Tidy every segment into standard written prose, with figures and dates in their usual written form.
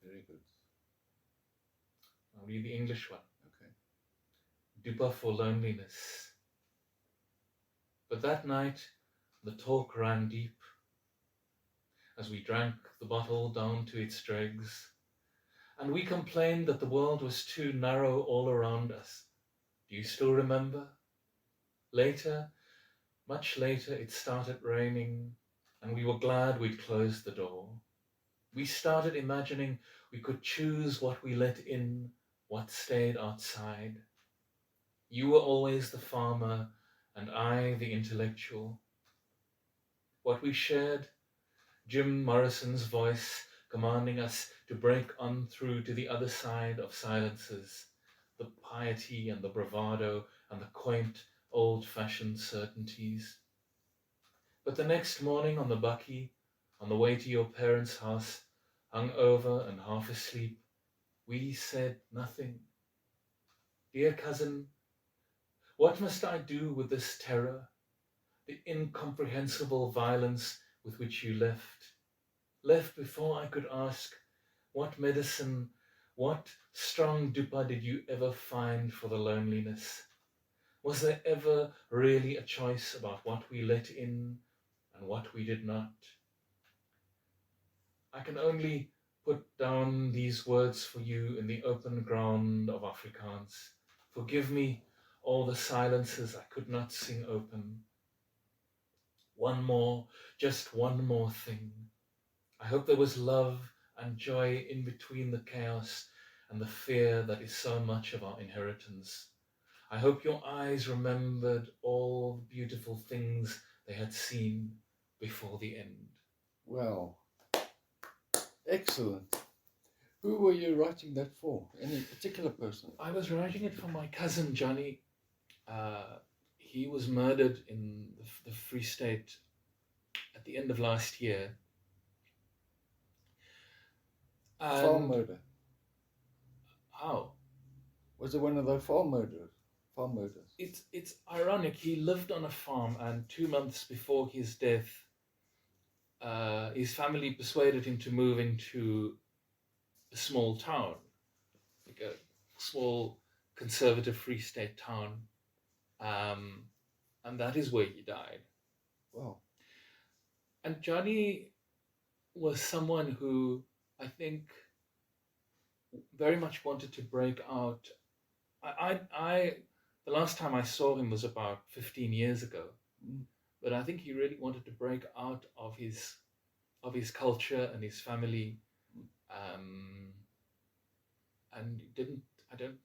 Very good. I'll read the English one. Okay. Dupa for loneliness. But that night, the talk ran deep as we drank the bottle down to its dregs, and we complained that the world was too narrow all around us. Do you still remember? Later, much later, it started raining, and we were glad we'd closed the door. We started imagining we could choose what we let in, what stayed outside. You were always the farmer, and I the intellectual. What we shared, Jim Morrison's voice commanding us to break on through to the other side of silences, the piety and the bravado and the quaint, old-fashioned certainties. But the next morning on the bucky, on the way to your parents' house, hung over and half asleep, we said nothing. Dear cousin, what must I do with this terror, the incomprehensible violence with which you left? Left before I could ask, what medicine, what strong dupa did you ever find for the loneliness? Was there ever really a choice about what we let in and what we did not? I can only put down these words for you in the open ground of Afrikaans. Forgive me all the silences I could not sing open. One more, just one more thing. I hope there was love and joy in between the chaos and the fear that is so much of our inheritance. I hope your eyes remembered all the beautiful things they had seen before the end. Well, excellent. Who were you writing that for? Any particular person? I was writing it for my cousin Johnny. He was murdered in the Free State at the end of last year. Farm murder. How? Was it one of those farm murders? Farm murders. It's ironic. He lived on a farm, and 2 months before his death, his family persuaded him to move into a small town, like a small conservative Free State town, and that is where he died. Wow. And Johnny was someone who I think very much wanted to break out. The last time I saw him was about 15 years ago, but I think he really wanted to break out of his culture and his family, and I don't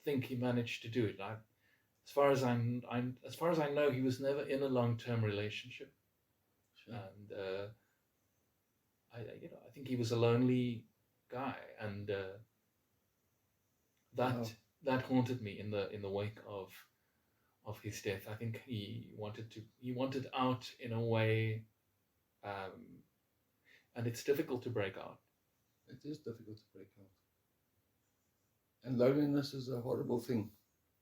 think he managed to do it. As far as I know, he was never in a long-term relationship, Sure. and I think he was a lonely guy, and that haunted me in the wake of his death. I think he wanted out in a way, and it's difficult to break out. It is difficult to break out. And loneliness is a horrible thing.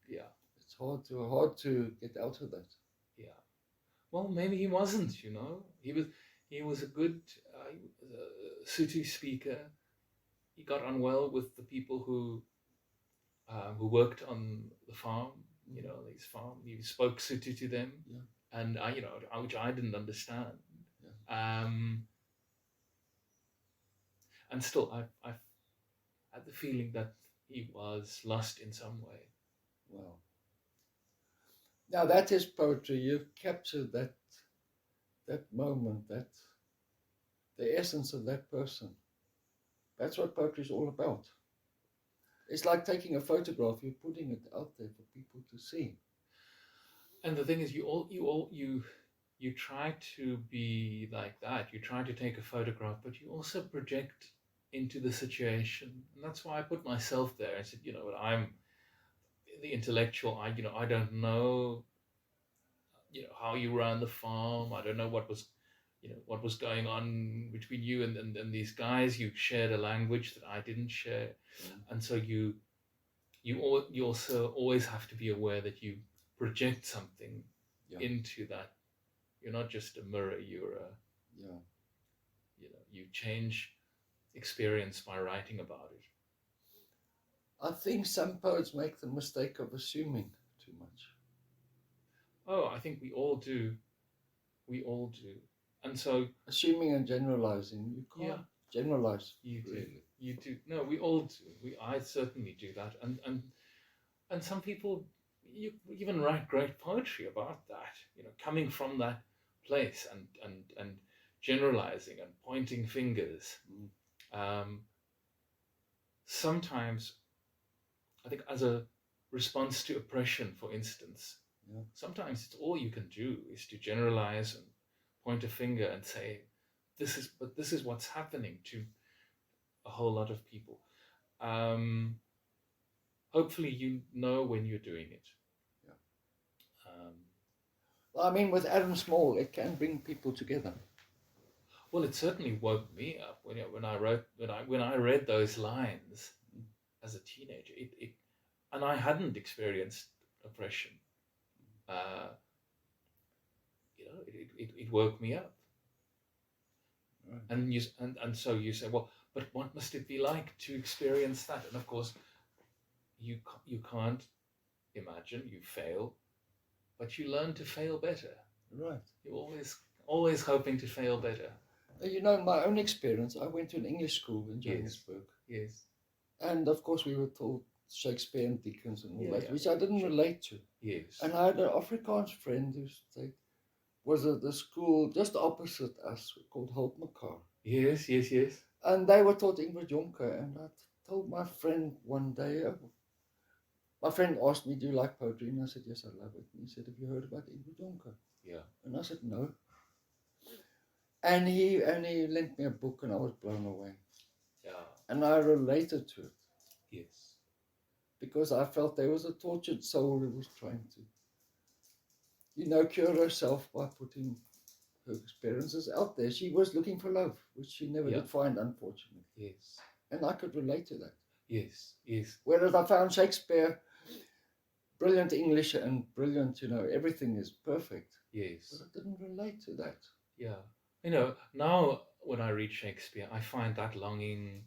Yeah. It's hard to get out of that. Yeah. Well, maybe he wasn't, He was a good Sotho speaker. He got on well with the people who worked on the farm, his farm. He spoke Sotho to them, and which I didn't understand. Yeah. And still, I had the feeling that he was lost in some way. Wow. Now that is poetry. You've captured that moment, the essence of that person. That's what poetry is all about. It's like taking a photograph. You're putting it out there for people to see. And the thing is, you try to be like that. You try to take a photograph, but you also project into the situation, and that's why I put myself there. I said, I'm the intellectual. I don't know, how you ran the farm. I don't know what was going on between you and these guys. You shared a language that I didn't share, and so you also always have to be aware that you project something into that. You're not just a mirror. You're you change experience by writing about it. I think some poets make the mistake of assuming too much. Oh, I think we all do. We all do. And so Assuming and generalizing. You can't generalize. you do. Really. You do. No, we all do. I certainly do that. And some people you even write great poetry about that, coming from that place and generalizing and pointing fingers. Sometimes I think as a response to oppression, for instance, sometimes it's all you can do is to generalize and point a finger and say, this is what's happening to a whole lot of people. Hopefully you know when you're doing it. Well, I mean, with Adam Small, it can bring people together. Well, it certainly woke me up when I read those lines as a teenager. And I hadn't experienced oppression. It woke me up. Right. And so you say, well, but what must it be like to experience that? And of course, you can't imagine. You fail, but you learn to fail better. Right. You're always hoping to fail better. In my own experience, I went to an English school in Johannesburg. Yes. And of course, we were taught Shakespeare and Dickens and all that, which I didn't Sure. relate to. Yes. And I had an Afrikaans friend who was at the school just opposite us called Hultmekaar. Yes. And they were taught Ingrid Jonker. And I told my friend one day, my friend asked me, do you like poetry? And I said, yes, I love it. And he said, have you heard about Ingrid Jonker? Yeah. And I said, no. And he lent me a book and I was blown away. Yeah. And I related to it. Yes. Because I felt there was a tortured soul who was trying to, cure herself by putting her experiences out there. She was looking for love, which she never did find, unfortunately. Yes. And I could relate to that. Yes. Whereas I found Shakespeare brilliant English and brilliant, everything is perfect. Yes. But I didn't relate to that. Yeah. Now when I read Shakespeare, I find that longing,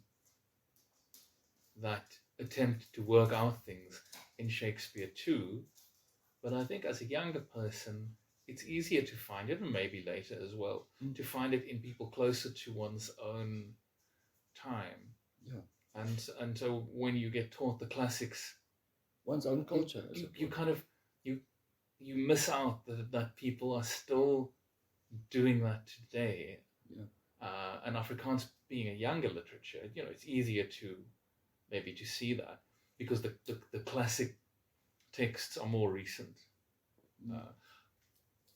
that attempt to work out things in Shakespeare too. But I think as a younger person, it's easier to find it, and maybe later as well, to find it in people closer to one's own time. Yeah. And so when you get taught the classics, one's own culture, you kind of you miss out that people are still doing that today. Yeah. And Afrikaans being a younger literature, it's easier to maybe to see that because the classic texts are more recent.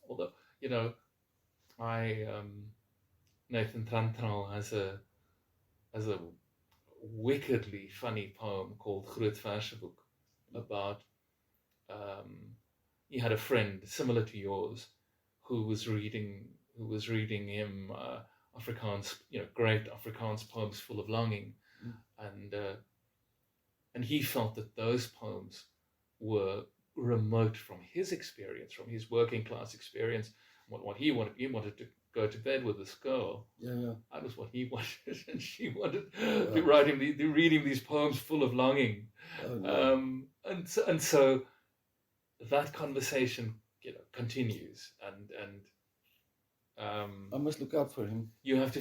Although Nathan Trantral has a wickedly funny poem called Groot Verseboek about he had a friend similar to yours who was reading him Afrikaans, great Afrikaans poems full of longing, and he felt that those poems were remote from his experience, from his working class experience. What he wanted to go to bed with this girl. Yeah. That was what he wanted, and she wanted to read him these poems full of longing. Oh, no. And so that conversation, continues, and I must look out for him. You have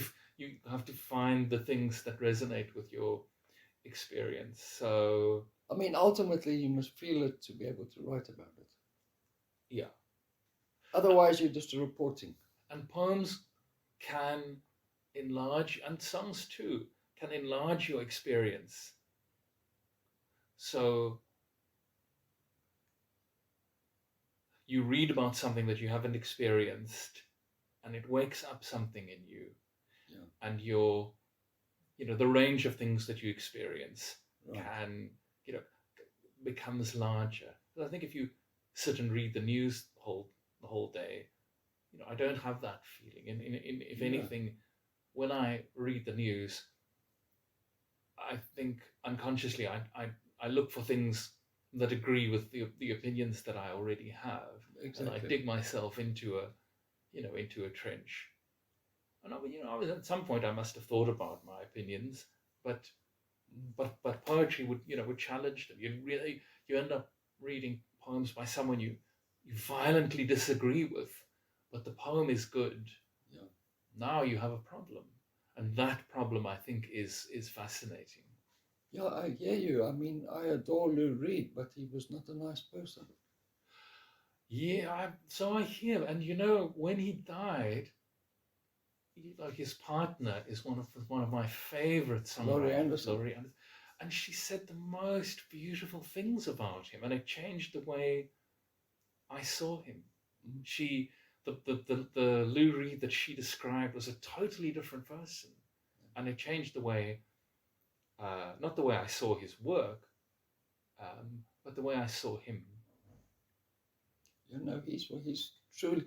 to find the things that resonate with your experience. So I mean, ultimately, you must feel it to be able to write about it. Yeah. Otherwise, you're just reporting. And poems can enlarge, and songs too, can enlarge your experience. So you read about something that you haven't experienced, and it wakes up something in you. Yeah. And the range of things that you experience can, becomes larger. But I think if you sit and read the news the whole day, I don't have that feeling. If anything, when I read the news, I think unconsciously I look for things that agree with the opinions that I already have. Exactly. And I dig myself into a trench. And at some point I must have thought about my opinions, but poetry would challenge them. You end up reading poems by someone you violently disagree with, but the poem is good. Yeah. Now you have a problem, and that problem I think is fascinating. Yeah, I hear you. I mean, I adore Lou Reed, but he was not a nice person. Yeah, so I hear, and when he died, like his partner is one of my favorite Laurie songwriters, Anderson. Laurie Anderson, and she said the most beautiful things about him, and it changed the way I saw him. Mm. She, the Lou Reed that she described was a totally different person, and it changed the way, not the way I saw his work, but the way I saw him. He's truly,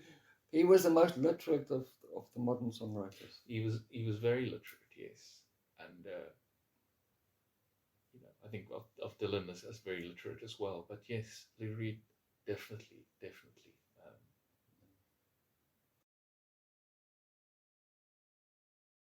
he was the most literate of the modern songwriters. He was very literate, yes, and I think of Dylan as very literate as well. But yes, Lou Reed definitely.